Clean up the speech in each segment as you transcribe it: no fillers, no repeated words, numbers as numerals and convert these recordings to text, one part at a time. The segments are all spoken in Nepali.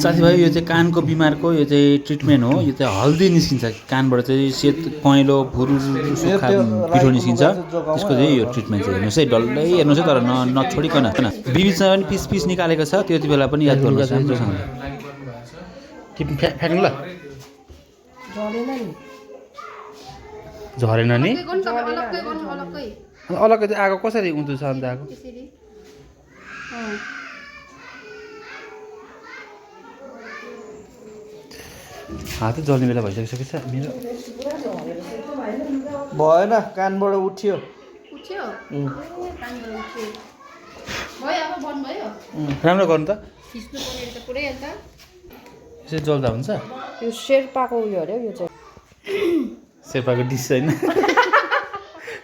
साथीभाइ यो चाहिँ कानको बिमारको यो चाहिँ ट्रिटमेन्ट हो यो चाहिँ हल्दी निस्किन्छ कानबाट चाहिँ सेत पहेँलो फुरुर सुक्खा पिठो निस्किन्छ त्यसको चाहिँ यो ट्रिटमेन्ट चाहिँ हेर्नुहोस् है डल्लै हेर्नुहोस् है तर नछोडिकन बिबिचमा पनि पिस पिस निकालेको छ त्यति बेला पनि याद गर्नुहोस् राम्रोसँगले फ्याक्नु ल झरेन नि अलग्गै चाहिँ आगो कसरी उँधो छ अन्त आगो हात जल्ने बेला भइसकिसकेको छ मेरो भएन कानबाट उठ्यो राम्रो गर्नु त यसरी जल्दा हुन्छ यो शेर्पाको उयो अरे यो चाहिँ शेर्पाको डिस होइन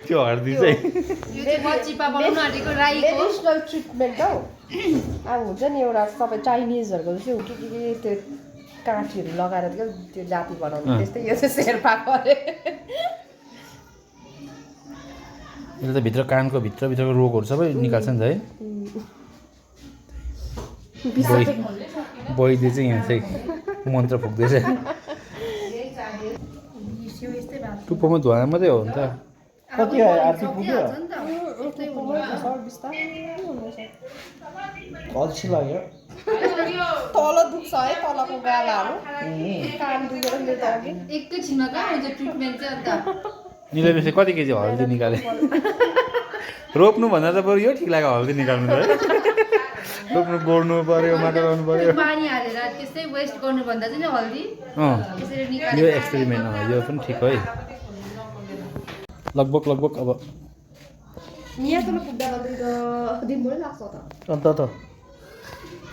त्यो हर्दी चाहिँ ट्रेडिसनल ट्रिटमेन्ट हौ अब हुन्छ नि एउटा सबै चाइनिजहरूको जस्तै हो के त्यो काठीहरू लगाएर त्यो जाति बनाउनु त्यस्तै यो चाहिँ शेर्पाको अरे यसले त भित्र कानको भित्रको रोगहरू सबै निकाल्छ नि त है बैदे चाहिँ यहाँ चाहिँ मन्त्र फुक्दैछ टुप्पोमा धुवा मात्रै हो नि त कति आरती पुग्यो अल्छी लाग्यो तल दुख्छ है तलको गालाहरू कान दुखेर मेरो त अघि एकैछिनमा कहाँ हुन्छ ट्रिटमेन्ट चाहिँ अन्त निलेपछि कति केजी हल्दी निकाले रोप्नुभन्दा त बरु यो ठिक लाग्यो हल्दी निकाल्नु त है रोप्नु गोड्नु पऱ्यो माटो लगाउनु पऱ्यो पानी हालेर त्यसै वेस्ट गर्नुभन्दा चाहिँ नि हल्दी त्यसरी निकाल्नु यो एक्सपेरिमेन्ट यो पनि ठिक है लगभग अब यहाँ तल पुग्दा दिनभरि लाग्छ त अन्त त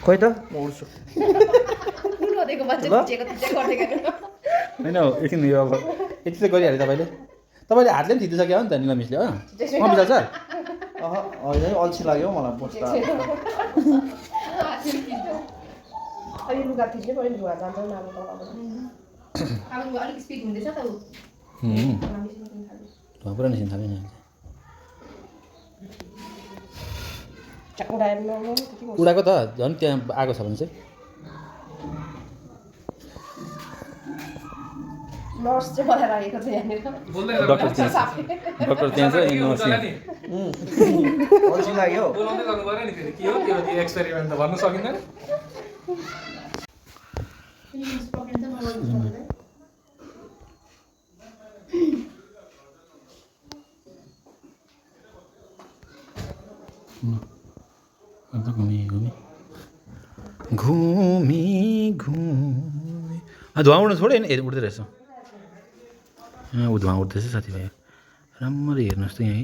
खोइ त म उड्छु उनीहरूको मान्छे खिचेको गर्दै होइन हौ एकछिन यो अब यति चाहिँ गरिहाल्यो तपाईँले हातले पनि थिचिसक्यो हो नि त निलमिसले हो बिचार सर होइन अल्छी लाग्यो मलाई बस्दा अहिले लुगा थिच्नै पऱ्यो नि धुवा जान्छ नि अब तलबाट अब अलिक स्पिड हुँदैछ त ऊ पुरा निस्किन थाल्यो नि उडाको त झन् त्यहाँ आएको छ भने चाहिँ नर्स चाहिँ मलाई राखेको छ यहाँनिर डक्टर त्यहाँ छ नर्स अल्छी लाग्यो बोलाउँदै गर्नु पर्यो नि फेरि के हो त्यो एक्सपेरिमेन्ट त भन्नु सकिँदैन घुमी धुवा उड्नु छोड्यो नि उड्दै रहेछ धुवा उठ्दैछ साथीभाइ राम्ररी हेर्नुहोस् त यहाँ है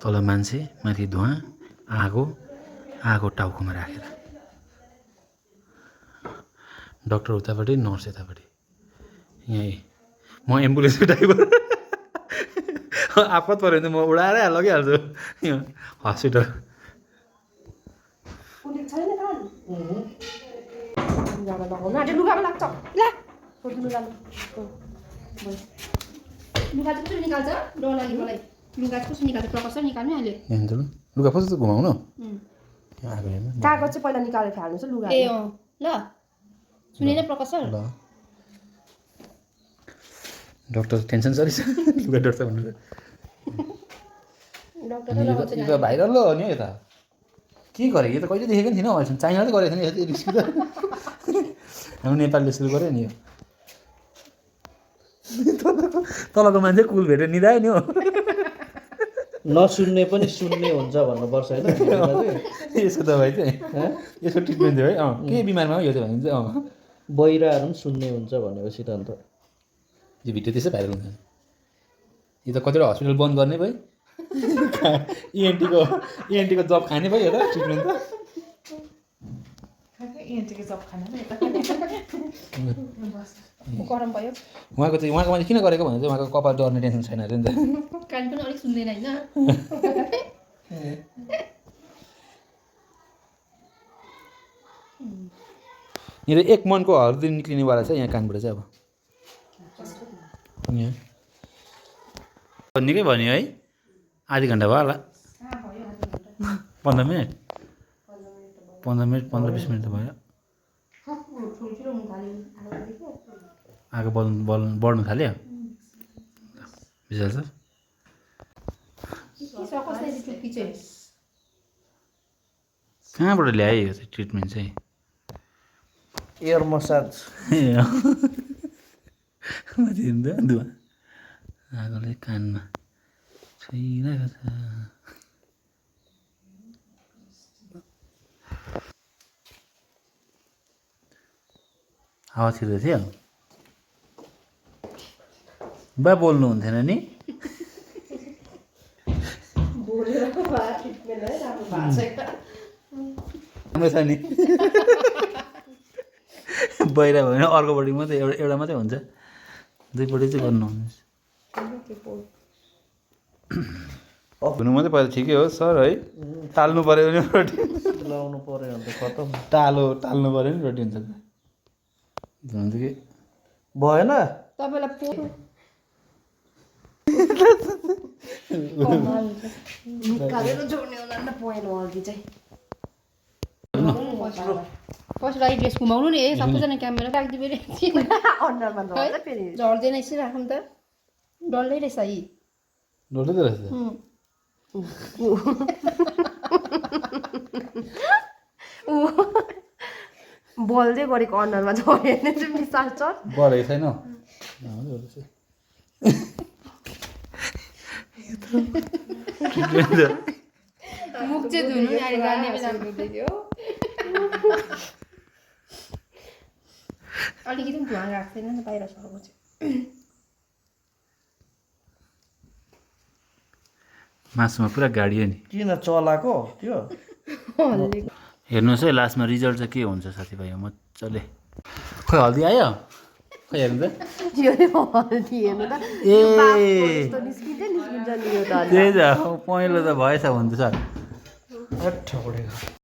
तल मान्छे माथि धुवा आगो टाउकोमा राखेर डक्टर उतापट्टि नर्स यतापट्टि यहीँ म एम्बुलेन्सको ड्राइभर आपत पऱ्यो भने म उडाएरै लगिहाल्छु यहाँ हस्पिटल लुगामा लाग्छ लुगा चाहिँ कसरी निकाल्छ डर लाग्यो मलाई लुगा चाहिँ कसरी निकाल्छ प्रकाश निकाल्नु अहिले लुगा फर्स्ट घुमाउनु कागज चाहिँ पहिला निकालेर फाल्नु छ लुगा ए अँ ल सुनेन प्रकाश सर ल डक्टर टेन्सन सरी लुगा डट्छ भन्नु यो त भाइरल हो नि यता के गरेको यो त कहिले देखेको नि थिएन अहिलेसम्म चाइनाले गरेको थिएन यो रिस्क त हाम्रो नेपालले सुरु गर्यो नि यो तलको मान्छे कुल भेटेर निधायो नि हो नसुन्ने पनि सुन्ने हुन्छ भन्नुपर्छ होइन यसको दबाई चाहिँ यसको ट्रिटमेन्ट थियो है के बिमारमा हो यो चाहिँ भने चाहिँ बहिराहरू पनि सुन्ने हुन्छ भनेपछि त अन्त यो भिडियो त्यसै भाइरल हुन्छ यो त कतिवटा हस्पिटल बन्द गर्ने भयो इएनटीको जब खाने भयो त ट्रिटमेन्ट त गरम भयो उहाँको मान्छे किन गरेको भने चाहिँ उहाँको कपाल डर्ने टेन्सन छैन अरे नि त कान पनि अलिक सुन्दैन होइन यहाँ एक मनको हर्दी निक्लिनेवाला छ यहाँ कानबाट चाहिँ अब यहाँ निकै भन्यो है आधी घन्टा भयो होला 15 मिनट 15-20 मिनट त भयो ठुल्ठुलो हुन थाल्यो आगोदेखि। आगो बढ्नु थाल्यो विशाल सर कसरी चुप्पी चाहिँ कहाँबाट ल्यायो यो चाहिँ ट्रिटमेन्ट चाहिँ एयर मसाज धुवा आगोले कानमा छोइरहेको छ हावा छिर्दै थियो बा बोल्नु हुन्थेन नि बोलेर ट्रिटमेन्ट है राम्रो भएको छैन। राम्रो छ नि बाहिर भएन अर्कोपट्टि मात्रै एउटा मात्रै हुन्छ दुईपट्टि चाहिँ गर्नुहुने हुनु मात्रै पर्यो ठिकै हो सर है टाल्नु पऱ्यो भने रोटी लाउनु पऱ्यो भने त खतम टाल्नु पऱ्यो नि रोटी हुन्छ हुन्छ कि भएन तपाईँलाई निकालेर जोड्ने होला नि त पहेँलो अघि चाहिँ फर्स्ट राइट ड्रेस घुमाउनु नि सबैजना क्यामेरा राखिदियो फेरि अनुहारमा झर्छ फेरि झर्दैन यसरी राखौँ त डल्लै रहेछ यी डल्लै त रहेछ बोल्दै गरेको अनुहारमा झऱ्यो भने चाहिँ मिसाल छ बढेको छैन मुख चाहिँ धुनु नि अहिले जाने बेला अलिकति पनि धुवा गएको छैन नि बाहिर सर्को चाहिँ मासुमा पुरा गाडियो नि किन चलाको त्यो हेर्नुहोस् है लास्टमा रिजल्ट चाहिँ के हुन्छ साथीभाइ मजाले खोइ हल्दी आयो खोइ हेर्नु त यो हल्दी हेर्नु त ए यस्तो निस्किन्छ नि यो त त्यही त पहेँलो त भएछ भने त सर अठ